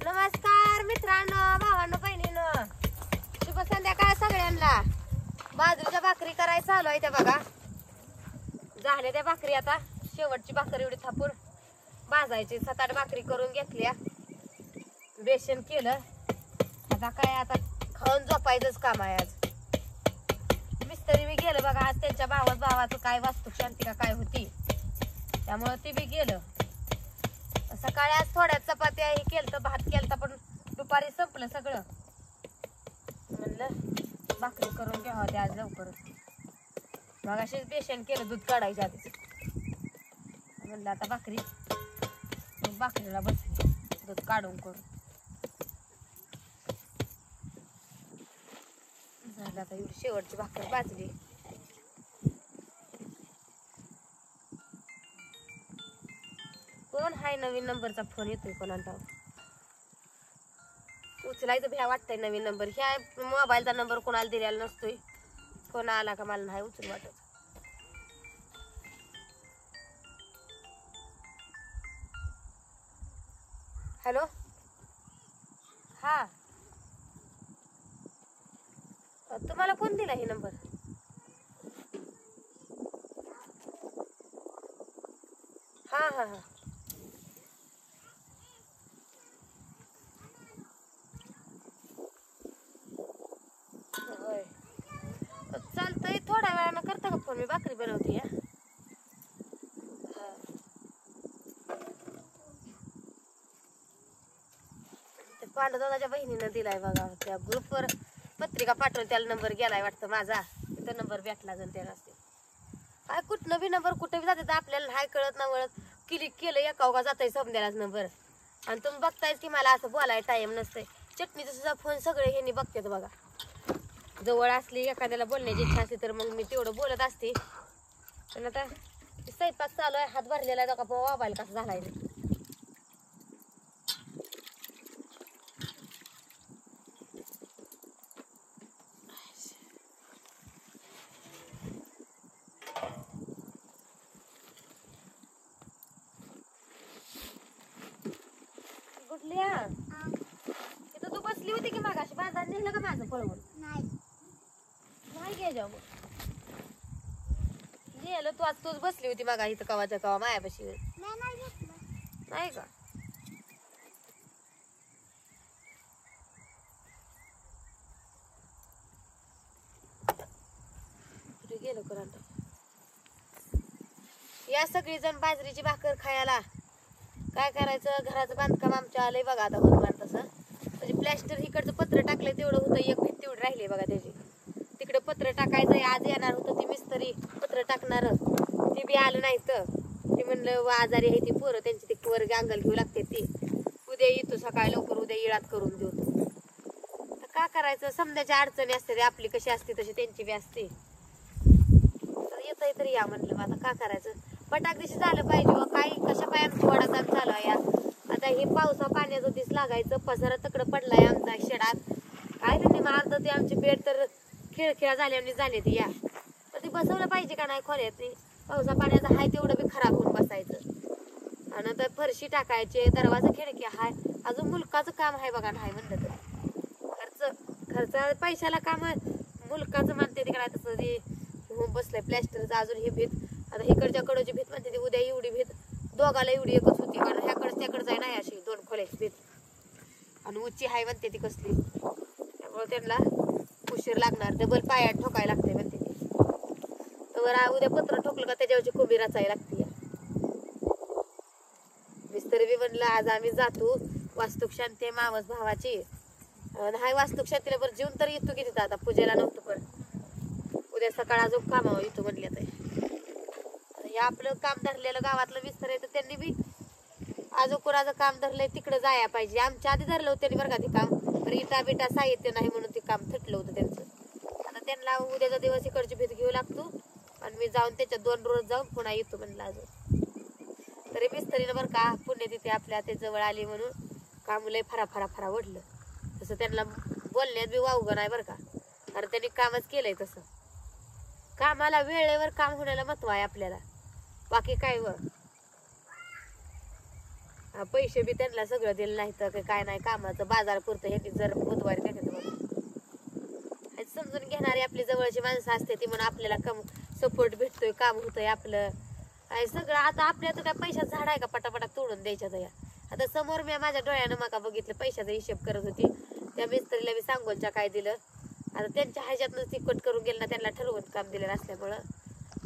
नमस्कार मित्रांनो, भावांनो, बहिणींनो, शुभ संध्याकाळ सगळ्यांना. बाजरीच्या भाकरी करायला चालू आहे त्या बघा. झाल्या त्या भाकरी, आता शेवटची भाकरी एवढी थापून भाजायची. 7-8 भाकरी करून घेतल्या, बेसन केलं. आता काय, आता खाऊन झोपायचंच काम आहे. आज मिस्त्री बी गेलं बघा. आज त्यांच्या भावाचं काय वास्तू शांती का काय होती, त्यामुळे ती बी गेलं. सकाळी आज थोड्या चपात्या हे केलं, भात केलं, पण दुपारी संपलं सगळं. म्हणलं भाकरी करून घ्यावं ते आज लवकर. मग अशीच बेसन केलं दूध काढायच्या आधीच. म्हणलं आता भाकरीला बसली दूध काढून करून. झालं आता एवढी शेवटची भाकरी भाजली. कोण हाय? नवीन नंबरचा फोन येतोय कोणाला, उचलायचं भ्या वाटतंय. नवीन नंबर ह्या मोबाईलचा नंबर कोणाला दिलेला नसतोय. फोन आला का मला नाही उचल वाटत. हॅलो, हा, तुम्हाला कोण दिला हे नंबर? हा हा हा, चालतंय. थोड्या वेळानं करता का फोन? मी भाकरी बनवते. या पांडुदादाच्या बहिणीनं दिलाय बघा. त्या ग्रुपवर पत्रिका पाठवून त्याला नंबर गेलाय वाटतं माझा. तिथं नंबर भेटला जण त्याला. काय कुठनं बी नंबर कुठं बी जाते तर आपल्याला हाय कळत ना वळत. क्लिक केलं एका उगा जाताय समजायलाच नंबर. आणि तुम्ही बघतायच की मला असं बोलायला टाइम नसतंय. चटणीचा सुद्धा फोन सगळे ह्यांनी बघतात बघा. जवळ असली एखाद्याला बोलण्याची इच्छा असली तर मग मी तेवढं बोलत असते. पण आता स्वयंपाक चालू आहे, हात भरलेला आहे. का मोबाईल कसा झालाय कुठल्या तिथं तू बसली होती की मागाशी. बांधा नेलं का माझं पळवून? नाही घ्यायच्या मग गेलं तू. आज तूच बसली होती मागा इथं कवाच्या कवा मायापाशी. नाही का? कुठे गेलो करंट? या सगळी जण बाजरीची भाकर खायला. काय करायचं, घराचं बांधकाम आमच्या आलंय बघा आता होतवार तसं. म्हणजे प्लॅस्टर इकडचं पत्र टाकलंय तेवढं होतं. एक भिंत तेवढी राहिली बघा त्याची. तिकडे पत्र टाकायचंय. आज येणार होतं ती मिस्त्री पत्र टाकणार. ती बी आलं नाही तर ती म्हणलं आजारी आहे ती पोरं, त्यांची ती पोर गांगल घेऊ लागते. ती उद्या येतो सकाळी लवकर, उद्या इळात करून देऊ. तर का करायचं, समजायच्या अडचणी असते. ते आपली कशी असते तशी त्यांची बी असते. तर येतंय तरी या म्हणलं. आता का करायचं, पटाक दिवशी झालं पाहिजे. काही कशा पाय आमची वडाताण चालू आहे. आता हे पावसा पाण्याचं दिस लागायचं. पसारा तकडं पडलाय आमचा शेडात. काय त्यांनी मारतं ते आमची बेड तर खेळ झाल्याने झाले ती. या तर ती बसवलं पाहिजे का नाही खोल्यात? पावसा पाण्याचा हाय तेवढं बी खराब होऊन बसायचं. आणि आता फरशी टाकायचे, दरवाजा खिडकी हाय. अजून मुलकाचं काम आहे बघा. नाही म्हणलं तर खर्च पैशाला काम मुलकाचं म्हणते ते. काय तसं ते होऊन बसलंय प्लॅस्टरचं. अजून ही भीत, आता इकडच्या कडची भीत म्हणते ती. उद्या एवढी भीत दोघाला एवढी एकच होती. कारण ह्याकडं त्याकडं जाय नाही अशी 2 खोल्याची भीत. आणि उच्ची हाय म्हणते ती कसली. त्यामुळे त्यांना उशीर लागणार. डबल पायात ठोकायला लागते म्हणते ती. तर उद्या पत्र ठोकलं का त्याच्यावरची कोंबी रचायला लागते. मिस्त्री बी म्हणलं आज आम्ही जातो. वास्तुक शांती मावस भावाची. हाय वास्तुक शांतीला बरं जेवून तर येतो की तिथं. आता पूजेला नव्हतं पण उद्या सकाळ अजून कामावर येतो म्हणले. तर हे आपलं काम धरलेलं गावातलं मिस्तर आहे तर त्यांनी बी अजून कोणाचं काम धरलंय तिकडे जाया पाहिजे. आमच्या आधी धरलं होतं त्यांनी बरं का ते काम. तर इटा बिटा साहित्य नाही म्हणून ते काम थटलं होतं त्यांचं. आता त्यांना उद्याचा दिवस इकडची भीत घेऊ लागतो. आणि मी जाऊन त्याच्या 2 रोज जाऊन पुन्हा येतो म्हणलं अजून. तरी मिस्त्रीनं बरं का पुण्य तिथे आपल्या ते जवळ आली म्हणून काम लय फरा ओढलं. तसं त्यांना बोलण्यात बी वावगं नाही बरं का. कारण त्यांनी कामच केलंय तसं. कामाला वेळेवर काम होण्याला महत्व आहे आपल्याला. बाकी काय व पैसे बी त्यांना सगळं दिलं नाही तर काय नाही, कामाचं बाजार पुरतं ह्यांनी जर बुधवारी देतात म्हणून. समजून घेणारी आपली जवळची माणसं असते ती म्हणून आपल्याला कम सपोर्ट भेटतोय, काम होतंय आपलं. आणि सगळं आता आपल्या तर काय पैशाचं झाड आहे का पटापटा तोडून द्यायच्या दया. आता समोर मी माझ्या डोळ्यानं मका बघितलं, पैशाचा हिशेब करत होती. त्या मिस्त्रीला मी सांगोलच्या काय दिलं, आता त्यांच्या ह्याच्यातनं ती कट करून गेलं ना, त्यांना ठरवून काम दिलेलं असल्यामुळं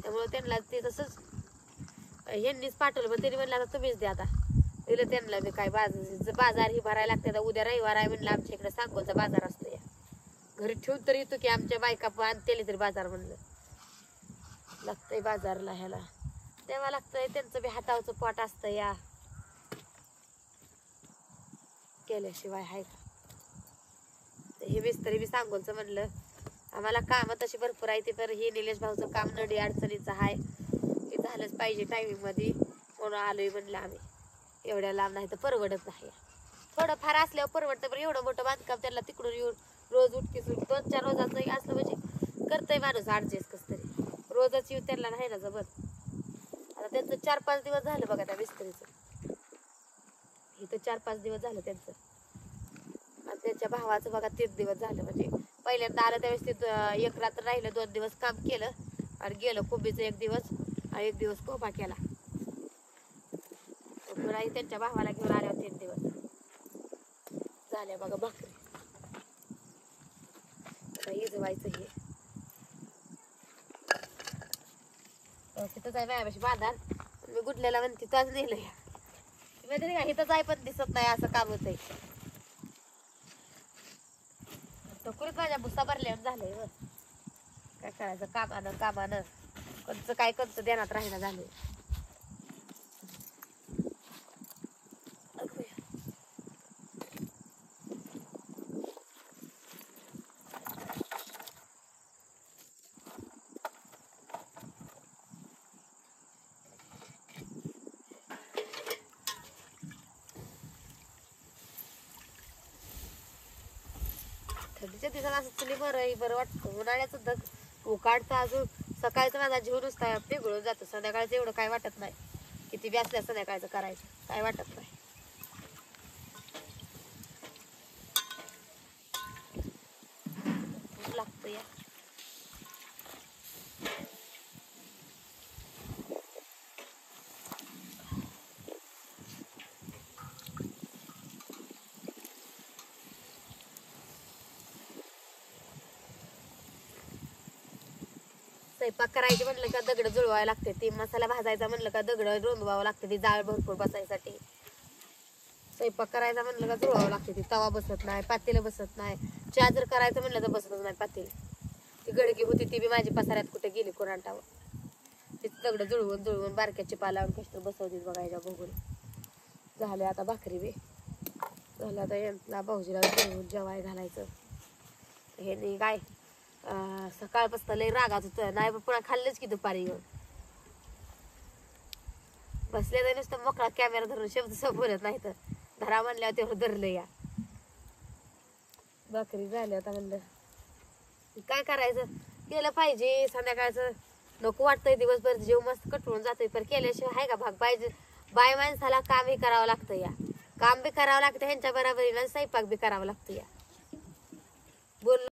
त्यामुळं त्यांना ते तसंच ह्यांनीच पाठवलं. पण त्यांनी म्हणलं आता तुम्हीच द्या. आता दिलं त्यांना मी काय बाजार ही भरायला लागते. उद्या रविवार आहे म्हणलं, आमच्या इकडे सांगोलचा बाजार असतो या, घरी ठेवून तरी येतो की आमच्या बायका पण त्याला तरी बाजार म्हणलं लागतंय. बाजारला ह्याला तेव्हा लागतंय, त्यांचं बी हातावचं पोट असतं या, केल्याशिवाय हाय का. हे मिस्त्री बी सांगोलचं म्हणलं आम्हाला काम तशी भरपूर आहे ते, तर हे निलेश भाऊचं काम नडी अडचणीचं आहे, हे झालंच पाहिजे टायमिंग मध्ये म्हणून आलोय म्हणलं आम्ही. एवढ्या लांब नाही तर परवडत नाही, थोडं फार असल्यावर परवडतं. पण एवढं मोठं बांधकाम त्यांना तिकडून येऊन रोज उठकीच 2-4 रोजाचं असलं म्हणजे करतंय माणूस ऍडजस्ट कस तरी. रोजच येऊन त्यांना नाही ना जमत. आता त्यांचं 4-5 दिवस झालं बघा त्या मिस्त्रीचं, इथं 4-5 दिवस झालं त्यांचं. आणि त्यांच्या भावाचं बघा 3 दिवस झालं. म्हणजे पहिल्यांदा आलं त्यावेळेस ते 1 रात्र राहिलं, 2 दिवस काम केलं आणि गेलं. कोंबीचं 1 दिवस आणि 1 दिवस कोंबा केला. पुन्हा त्यांच्या भावाला घेऊन आल्यावर 3 दिवस झाल्या बघा भाकरी. हे जवायचं हे तिथंच आहे माझ्यापाशी बाजार. मी गुडल्याला म्हणते ताज नेलं या माहिती का, इथंच आहे पण दिसत नाही असं काम होतंय. टकुरीत माझ्या भुसा भरल्यावर झालंय व काय करायचं, कामानं कंच काय कंच देण्यात राहिना झालंय. थंडीच्या दिवसात असं चुली बरं वाटतं. उन्हाळ्याचं धग उकाडतं, अजून सकाळचं माझा जीव नुसता पिघळून जातो. संध्याकाळचं एवढं काय वाटत नाही, किती बी असल्या संध्याकाळचं करायचं काय वाटत नाही. लागतं या स्वयंपाक करायची म्हणलं का दगड जुळवायला लागते. ती मसाला भाजायचा म्हणलं का दगड रोंदवावं लागते, ती जाळ भरपूर बसायसाठी. स्वयंपाक करायचा म्हणलं का जुळवावं लागते, ती तवा बसत नाही, पातेलं बसत नाही. चहा जर करायचं म्हणलं तर बसतच नाही पातेलं. ती गडकी होती ती बी माझी पसाऱ्यात कुठे गेली कोरांटावर. ती दगड जुळवून बारक्या चिपा लावून कशी बसवतीच बघायच्या बघून. झाले आता भाकरी बी झालं. आता यांना भाऊजीला जेवाय घालायचं. हे नाही काय सकाळपासून लय रागात होतं, नाही पुन्हा खाल्लंच की दुपारी येऊन बसले तर नुसतं मोकळा कॅमेरा धरून शब्द बोलत नाही तर धरा म्हणल्यावर तेवढं धरलं या. भाकरी झाली आता म्हणलं काय करायचं, केलं पाहिजे. संध्याकाळचं नको वाटतंय, दिवसभर जीव मस्त कटवून जातोय, पण केल्याशिवाय आहे का भाग. पाहिजे बाय माणसाला कामही करावं लागतं या, काम बी करावं लागतं ह्यांच्या बरोबरीला, स्वयंपाक बी करावं लागतं या. बोल